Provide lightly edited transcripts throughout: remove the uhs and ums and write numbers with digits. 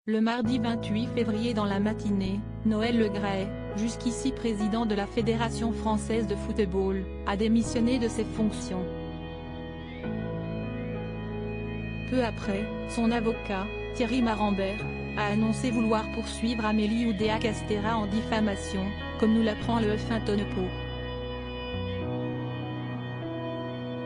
Le mardi 28 février dans la matinée, Noël Le Graët, jusqu'ici président de la Fédération française de football, a démissionné de ses fonctions. Peu après, son avocat, Thierry Marambert, a annoncé vouloir poursuivre Amélie Oudéa-Castéra en diffamation, comme nous l'apprend le Huffington Post.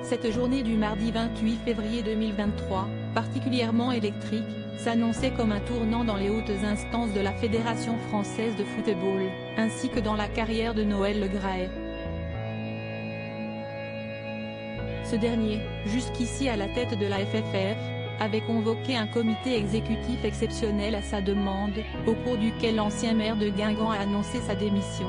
Cette journée du mardi 28 février 2023, particulièrement électrique, s'annonçait comme un tournant dans les hautes instances de la Fédération française de football, ainsi que dans la carrière de Noël Le Graët. Ce dernier, jusqu'ici à la tête de la FFF, avait convoqué un comité exécutif exceptionnel à sa demande, au cours duquel l'ancien maire de Guingamp a annoncé sa démission.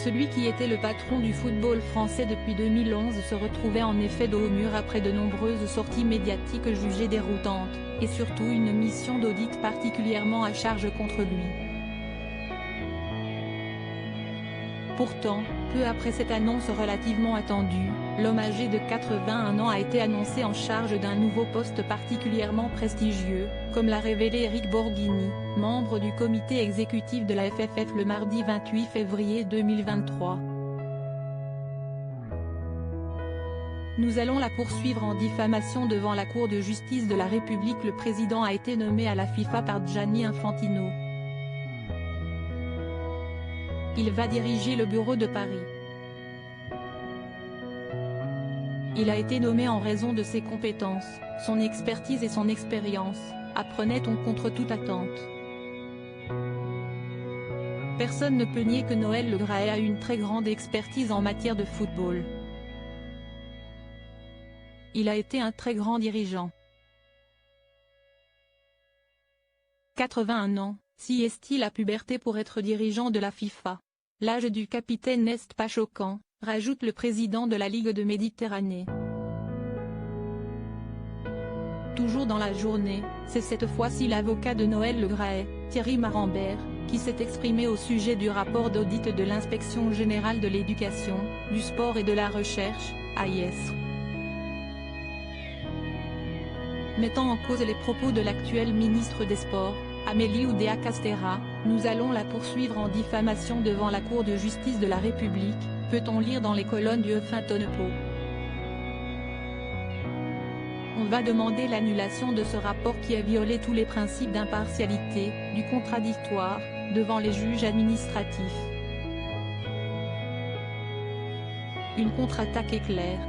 Celui qui était le patron du football français depuis 2011 se retrouvait en effet dos au mur après de nombreuses sorties médiatiques jugées déroutantes, et surtout une mission d'audit particulièrement à charge contre lui. Pourtant, peu après cette annonce relativement attendue, l'homme âgé de 81 ans a été annoncé en charge d'un nouveau poste particulièrement prestigieux, comme l'a révélé Éric Borghini, membre du comité exécutif de la FFF le mardi 28 février 2023. Nous allons la poursuivre en diffamation devant la Cour de justice de la République. Le président a été nommé à la FIFA par Gianni Infantino. Il va diriger le bureau de Paris. Il a été nommé en raison de ses compétences, son expertise et son expérience, apprenait-on contre toute attente. Personne ne peut nier que Noël Le Graët a une très grande expertise en matière de football. Il a été un très grand dirigeant. 81 ans, si est-il la puberté pour être dirigeant de la FIFA? L'âge du capitaine n'est pas choquant, rajoute le président de la Ligue de Méditerranée. Toujours dans la journée, c'est cette fois-ci l'avocat de Noël Le Graët, Thierry Marambert, qui s'est exprimé au sujet du rapport d'audit de l'Inspection générale de l'éducation, du sport et de la recherche, AIS. Mettant en cause les propos de l'actuelle ministre des Sports, Amélie Oudéa-Castéra, nous allons la poursuivre en diffamation devant la Cour de justice de la République, peut-on lire dans les colonnes du Huffington Post. On va demander l'annulation de ce rapport qui a violé tous les principes d'impartialité, du contradictoire, devant les juges administratifs. Une contre-attaque éclair,